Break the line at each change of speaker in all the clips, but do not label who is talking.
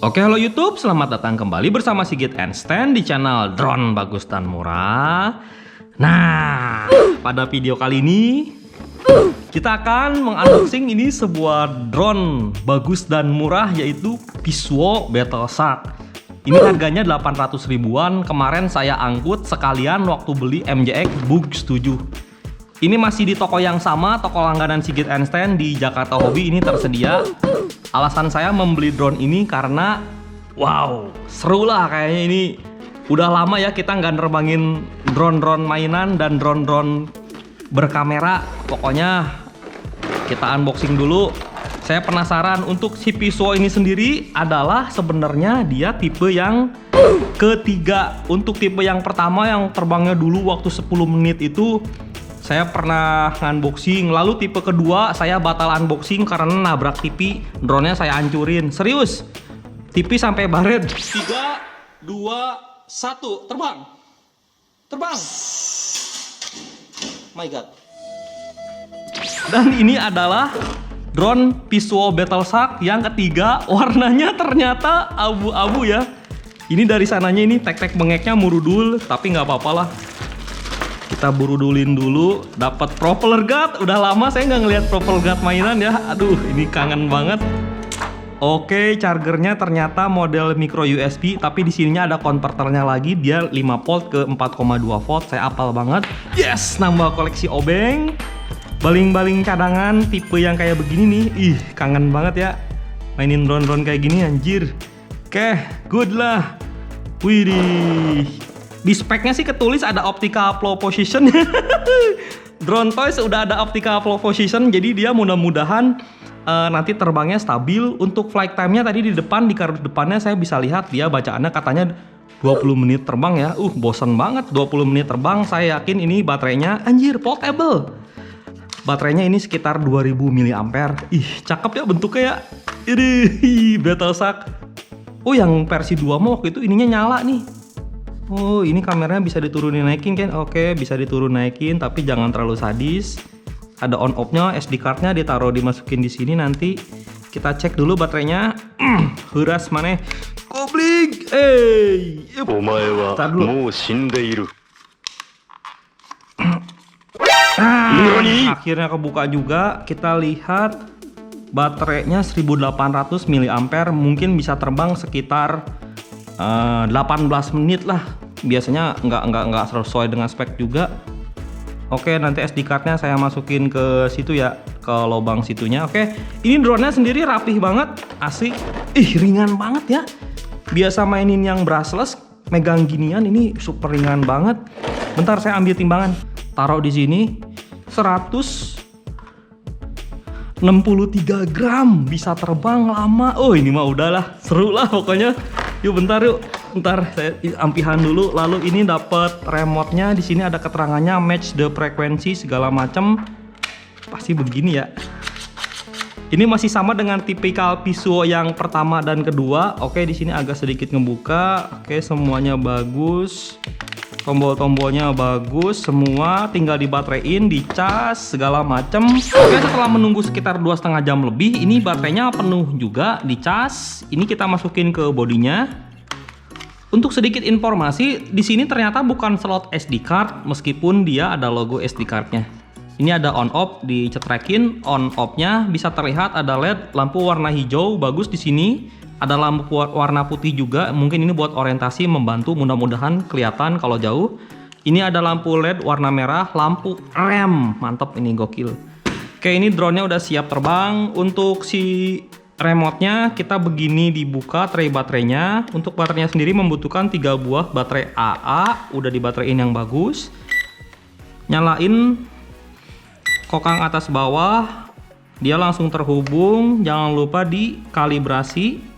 Oke, halo YouTube, selamat datang kembali bersama Sigit and Stan di channel Drone Bagus dan Murah. Nah, pada video kali ini kita akan mengunboxing ini sebuah drone bagus dan murah, yaitu Pisuo Battleshark. Ini harganya 800 ribuan. Kemarin saya angkut sekalian waktu beli MJX Bug 7. Ini masih di toko yang sama, toko langganan Sigit and Stan di Jakarta Hobi ini tersedia. Alasan saya membeli drone ini karena wow, seru lah kayaknya ini. Udah lama ya kita nggak nerbangin drone-drone mainan dan drone-drone berkamera. Pokoknya kita unboxing dulu. Saya penasaran untuk si Pisuo ini sendiri adalah sebenarnya dia tipe yang ketiga. Untuk tipe yang pertama yang terbangnya dulu waktu 10 menit itu saya pernah unboxing. Lalu tipe kedua saya batal unboxing karena nabrak TV, drone-nya saya hancurin. Serius, TV sampai baret. 3, 2, 1, terbang. Terbang. My God. Dan ini adalah drone Pisuo Battleshark yang ketiga. Warnanya ternyata abu-abu ya. Ini dari sananya ini tek-tek bengeknya murudul, tapi nggak apa-apa lah. Kita burudulin dulu, dapat propeller guard. Udah lama saya nggak ngelihat propeller guard mainan ya. Aduh, ini kangen banget. Oke, chargernya ternyata model micro USB, tapi di sininya ada konverternya lagi. Dia 5 volt ke 4,2 volt. Saya apal banget. Yes, nambah koleksi obeng. Baling-baling cadangan tipe yang kayak begini nih. Ih, kangen banget ya mainin drone-drone kayak gini anjir. Oke, good lah. Widih. Di speknya sih ketulis ada optical flow position. Drone Toys udah ada optical flow position, jadi dia mudah-mudahan nanti terbangnya stabil. Untuk flight time-nya tadi di depan, di kardus depannya saya bisa lihat dia bacaannya katanya 20 menit terbang ya. Bosen banget 20 menit terbang. Saya yakin ini baterainya anjir portable. Baterainya ini sekitar 2000 mAh. Ih, cakep ya bentuknya ya. Ini Battleshark. Oh, yang versi 2 mah waktu itu ininya nyala nih. Oh, ini kameranya bisa diturunin naikin kan? Oke, bisa diturun naikin, tapi jangan terlalu sadis. Ada on off-nya, SD card-nya ditaruh dimasukin di sini nanti. Kita cek dulu baterainya. Huras mana? Kobling.
Omae wa mou shindeiru.
Akhirnya kebuka juga. Kita lihat baterainya 1800 mAh, mungkin bisa terbang sekitar 18 menit lah. Biasanya nggak sesuai dengan spek juga. Oke, nanti SD card-nya saya masukin ke situ ya, ke lubang situnya. Oke, ini drone-nya sendiri rapih banget, asik. Ih, ringan banget ya. Biasa mainin yang brushless, megang ginian, ini super ringan banget. Bentar saya ambil timbangan. Taruh di sini 163 gram, bisa terbang lama. Oh, ini mah udahlah, seru lah pokoknya. Yuk bentar yuk, bentar saya ampihan dulu. Lalu ini dapat remote-nya. Di sini ada keterangannya match the frequency segala macam. Pasti begini ya. Ini masih sama dengan tipikal Pisuo yang pertama dan kedua. Oke, di sini agak sedikit ngebuka. Oke, semuanya bagus. Tombol-tombolnya bagus semua, tinggal dibaterein, dicas segala macem. Oke, setelah menunggu sekitar 2,5 jam lebih, ini baterainya penuh juga, dicas. Ini kita masukin ke bodinya. Untuk sedikit informasi, di sini ternyata bukan slot SD card, meskipun dia ada logo SD cardnya. Ini ada on off, dicetrekin on off-nya bisa terlihat ada LED, lampu warna hijau bagus di sini. Ada lampu warna putih juga, mungkin ini buat orientasi membantu, mudah-mudahan kelihatan kalau jauh. Ini ada lampu LED warna merah, lampu rem, mantap ini gokil. Oke, ini drone-nya udah siap terbang. Untuk si remote-nya kita begini dibuka tray baterainya. Untuk baterainya sendiri membutuhkan 3 buah baterai AA, udah dibaterein yang bagus. Nyalain kokang atas bawah, dia langsung terhubung. Jangan lupa dikalibrasi.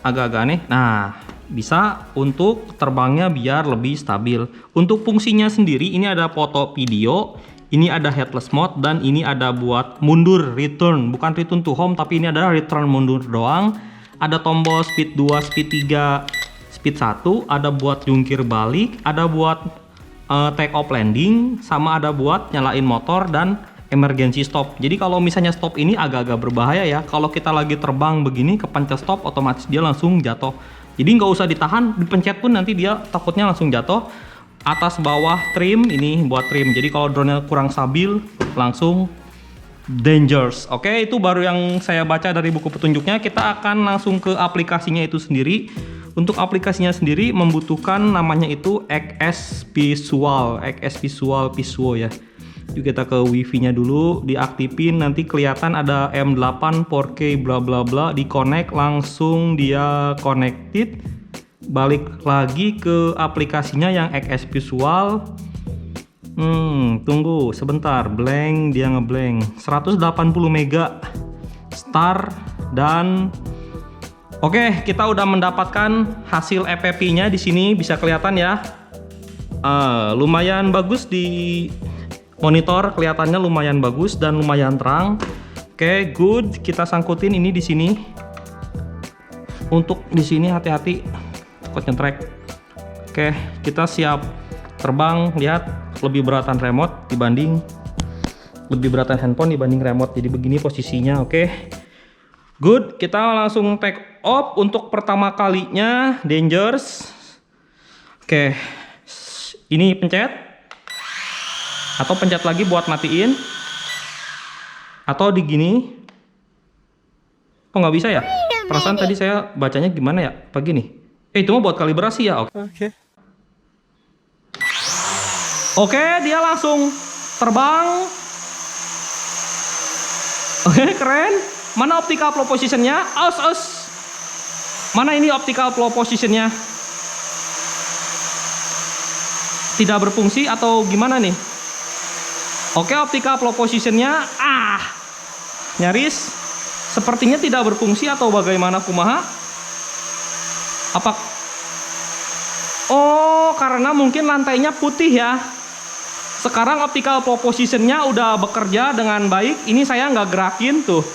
Agak-agak aneh. Nah, bisa untuk terbangnya biar lebih stabil. Untuk fungsinya sendiri ini ada foto video, ini ada headless mode, dan ini ada buat mundur return. Bukan return to home, tapi ini adalah return mundur doang. Ada tombol speed 2, speed 3, speed 1, ada buat jungkir balik, ada buat take off landing, sama ada buat nyalain motor dan emergency stop. Jadi kalau misalnya stop ini agak-agak berbahaya ya. Kalau kita lagi terbang begini kepencet stop, otomatis dia langsung jatuh. Jadi nggak usah ditahan, dipencet pun nanti dia takutnya langsung jatuh. Atas bawah trim, ini buat trim. Jadi kalau drone-nya kurang stabil, langsung dangerous. Oke, itu baru yang saya baca dari buku petunjuknya. Kita akan langsung ke aplikasinya itu sendiri. Untuk aplikasinya sendiri membutuhkan namanya itu XS Visual, Visual ya. Yuk kita ke wifi-nya dulu, diaktifin, nanti kelihatan ada M8 4K bla bla bla, di connect, langsung dia connected. Balik lagi ke aplikasinya yang XS Visual. Tunggu sebentar, blank, dia ngeblank. 180 mega start dan oke, kita udah mendapatkan hasil FPV-nya di sini, bisa kelihatan ya. Lumayan bagus di monitor, kelihatannya lumayan bagus dan lumayan terang. Oke, good. Kita sangkutin ini di sini. Untuk di sini hati-hati, takut nyetrek. Oke, kita siap terbang. Lihat, lebih beratan remote dibanding handphone dibanding remote. Jadi begini posisinya. Oke, good. Kita langsung take off untuk pertama kalinya, dangerous. Oke, ini pencet. Atau pencet lagi buat matiin. Atau di gini. Kok nggak bisa ya? Perasaan tadi saya bacanya gimana ya? Apa gini? Itu mah buat kalibrasi ya. Oke, dia langsung terbang. Oke, keren. Mana optical flow positionnya? Mana ini optical flow positionnya? Tidak berfungsi atau gimana nih? Oke, optical flow positionnya nyaris sepertinya tidak berfungsi atau bagaimana kumaha? Apa? Oh, karena mungkin lantainya putih ya. Sekarang optical flow positionnya udah bekerja dengan baik. Ini saya nggak gerakin tuh.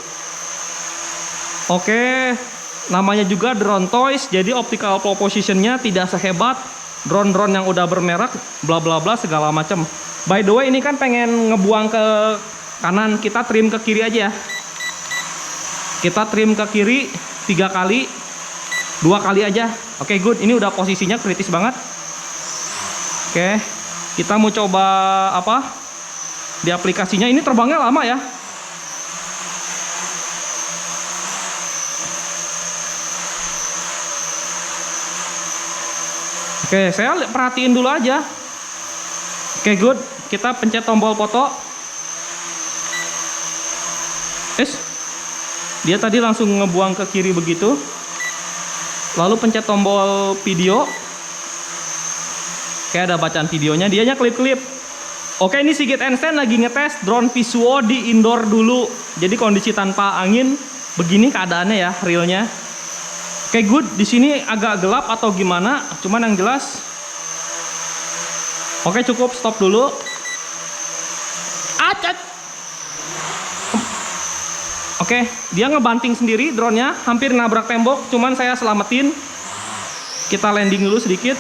Oke, namanya juga drone toys, jadi optical flow positionnya tidak sehebat drone-drone yang udah bermerek, bla bla bla segala macam. By the way, ini kan pengen ngebuang ke kanan, kita trim ke kiri aja ya. Kita trim ke kiri 3 kali, 2 kali aja. Oke, good. Ini udah posisinya kritis banget. Oke, kita mau coba apa? Di aplikasinya ini terbangnya lama ya. Oke, saya perhatiin dulu aja. Oke, good. Kita pencet tombol foto. Dia tadi langsung ngebuang ke kiri begitu. Lalu pencet tombol video. Oke, ada bacaan videonya. Dianya klip-klip. Oke, ini Sigit Einstein lagi ngetes drone Visuo di indoor dulu. Jadi kondisi tanpa angin. Begini keadaannya ya, realnya. Oke, good. Di sini agak gelap atau gimana? Cuman yang jelas. Oke, cukup, stop dulu. Oke, dia ngebanting sendiri drone-nya, hampir nabrak tembok, cuman saya selamatin. Kita landing dulu sedikit.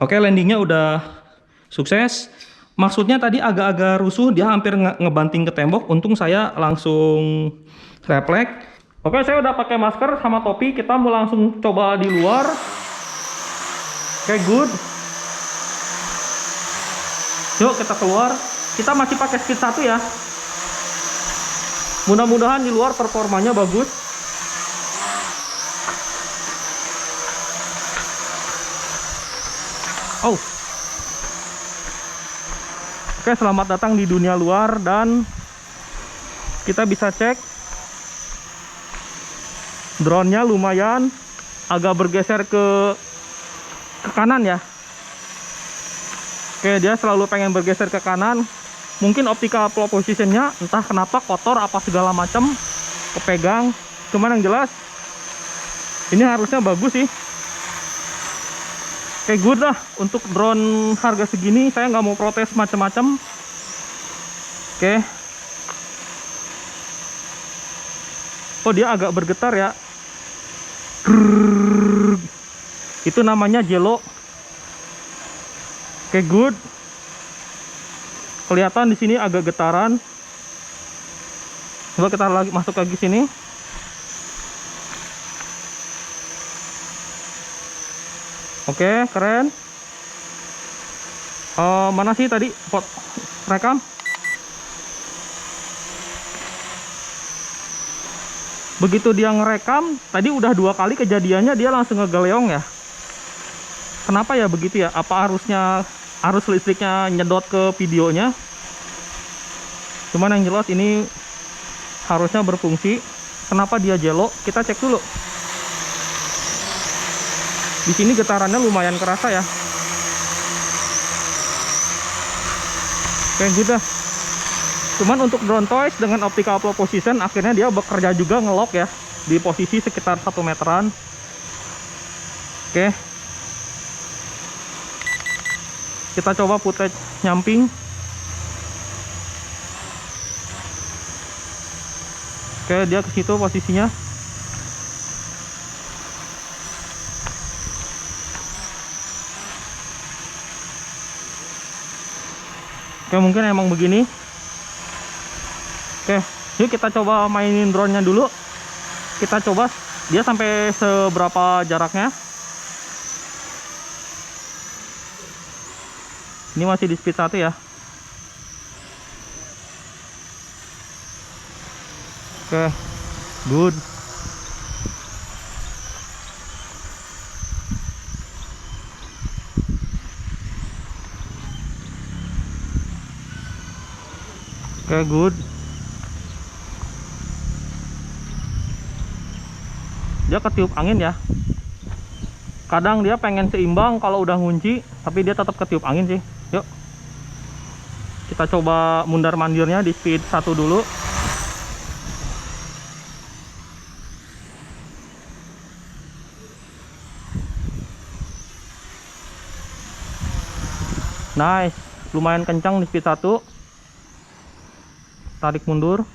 Oke, landingnya udah sukses. Maksudnya tadi agak-agak rusuh, dia hampir ngebanting ke tembok. Untung saya langsung refleks. Oke, saya udah pakai masker sama topi. Kita mau langsung coba di luar. Oke, good. Yuk kita keluar. Kita masih pakai speed 1 ya. Mudah-mudahan di luar performanya bagus. Oh. Oke, selamat datang di dunia luar dan kita bisa cek drone-nya lumayan agak bergeser ke kanan ya. Oke, dia selalu pengen bergeser ke kanan. Mungkin optical flow positionnya entah kenapa kotor apa segala macam kepegang. Cuman yang jelas ini harusnya bagus sih. Oke, good lah. Untuk drone harga segini saya nggak mau protes macam-macam. Oke. Oh, dia agak bergetar ya. Itu namanya jelo. Oke, good. kelihatan di sini agak getaran. Coba kita lagi masuk lagi sini. Oke, keren. Mana sih tadi pot rekam? Begitu dia ngerekam, tadi udah 2 kali kejadiannya dia langsung ngegeleong ya. Kenapa ya begitu ya? Apa arus listriknya nyedot ke videonya? Cuman yang jelas ini harusnya berfungsi. Kenapa dia jelo? Kita cek dulu. Di sini getarannya lumayan kerasa ya. Oke, good dah. Cuman untuk drone toys dengan optical flow position akhirnya dia bekerja juga ngelock ya di posisi sekitar 1 meteran. Oke. Kita coba footage nyamping. Oke, dia ke situ posisinya. Oke, mungkin emang begini. Oke, yuk kita coba mainin drone-nya dulu. Kita coba dia sampai seberapa jaraknya. Ini masih di speed 1 ya. Oke, good. Oke, good. Dia ketiup angin ya. Kadang dia pengen seimbang kalau udah ngunci, tapi dia tetap ketiup angin sih. Yuk. Kita coba mundar mandirnya di speed 1 dulu. Nice, lumayan kencang di speed 1. Tarik mundur.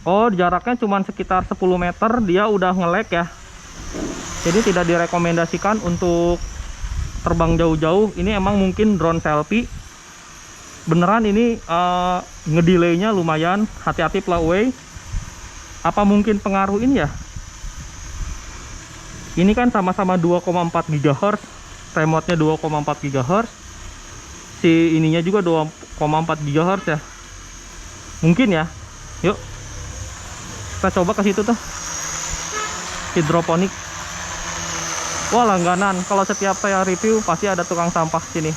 Oh, jaraknya cuma sekitar 10 meter dia udah nge-lag ya. Jadi tidak direkomendasikan untuk terbang jauh-jauh. Ini emang mungkin drone selfie. Beneran ini ngedelaynya lumayan. Hati-hati flyaway. Apa mungkin pengaruh ini ya? Ini kan sama-sama 2,4 GHz. Remote-nya 2,4 GHz. Si ininya juga 2,4 GHz ya. Mungkin ya. Yuk. Kita coba ke situ tuh. Hidroponik. Wah, langganan. Kalau setiap saya review pasti ada tukang sampah sini.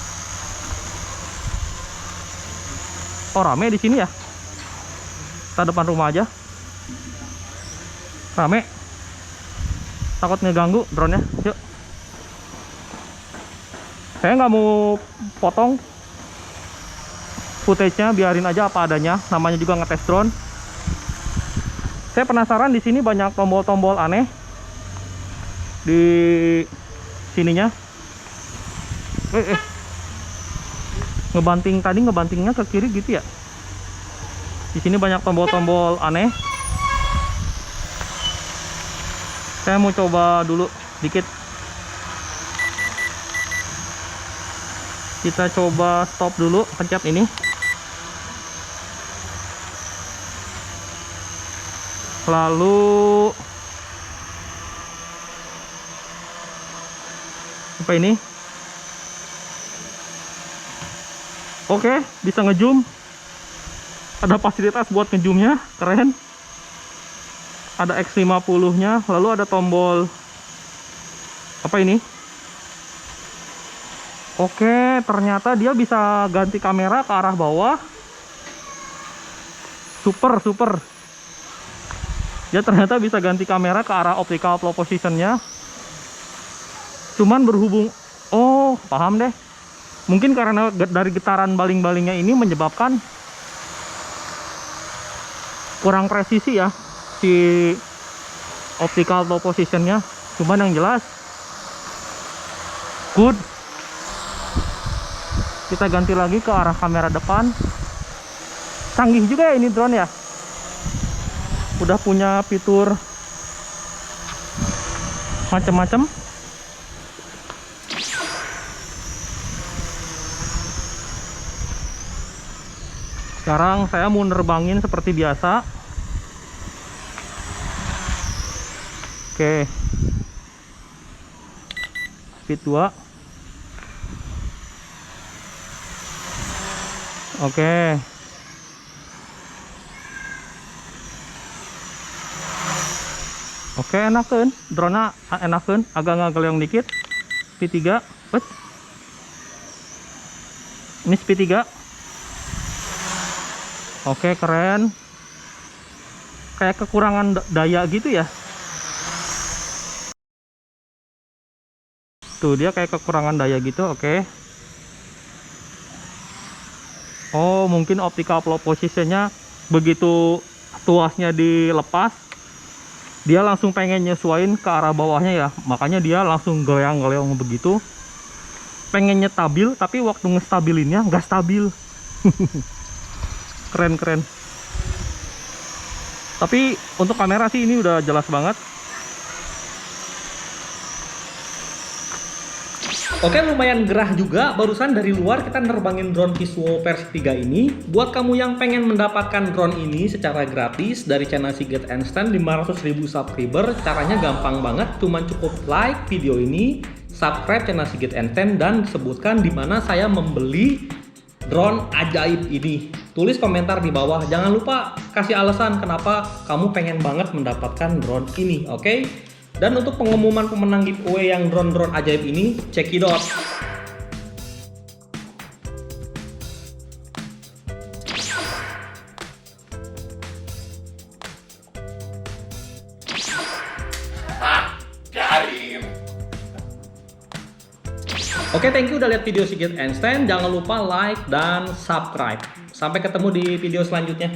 Oh, rame di sini ya. Kita depan rumah aja. Rame. Takut ngeganggu drone-nya. Yuk. Saya nggak mau potong footage-nya, biarin aja apa adanya. Namanya juga ngetes drone. Saya penasaran di sini banyak tombol-tombol aneh di sininya. Ngebantingnya ke kiri gitu ya. Di sini banyak tombol-tombol aneh. Saya mau coba dulu dikit. Kita coba stop dulu, pencet ini. Lalu apa ini? Oke, bisa ngezoom. Ada fasilitas buat ngezoomnya, keren. Ada X50 nya. Lalu ada tombol apa ini? Oke, ternyata dia bisa ganti kamera ke arah bawah. Super. Dia ternyata bisa ganti kamera ke arah optical flow position-nya. Cuman berhubung, oh paham deh. Mungkin karena dari getaran baling-balingnya ini menyebabkan kurang presisi ya si optical flow position-nya. Cuman yang jelas good. Kita ganti lagi ke arah kamera depan. Canggih juga ya ini drone ya. Udah punya fitur macam-macam. Sekarang saya mau nerbangin seperti biasa. Oke. Speed 2. Oke. Oke, enakeun. Drone-nya enakeun, agak ngageleong dikit. Speed 3. Wes. Ini speed 3. Oke, keren. Kayak kekurangan daya gitu ya. Tuh, dia kayak kekurangan daya gitu. Oke. Oh, mungkin optical flow positionnya begitu tuasnya dilepas, dia langsung pengen nyesuaiin ke arah bawahnya ya, makanya dia langsung goyang-goyang begitu, pengennya stabil tapi waktu ngestabilinnya nggak stabil. Keren. Tapi untuk kamera sih ini udah jelas banget. Oke, lumayan gerah juga. Barusan dari luar kita nerbangin drone Visuo versi 3 ini. Buat kamu yang pengen mendapatkan drone ini secara gratis dari channel Sigit Einstein 500.000 subscriber, caranya gampang banget. Cuman cukup like video ini, subscribe channel Sigit Einstein, dan sebutkan di mana saya membeli drone ajaib ini. Tulis komentar di bawah. Jangan lupa kasih alasan kenapa kamu pengen banget mendapatkan drone ini, oke? Dan untuk pengumuman pemenang giveaway yang drone-drone ajaib ini, cekidot. Oke, thank you udah lihat video Sigit Einstein. Jangan lupa like dan subscribe. Sampai ketemu di video selanjutnya.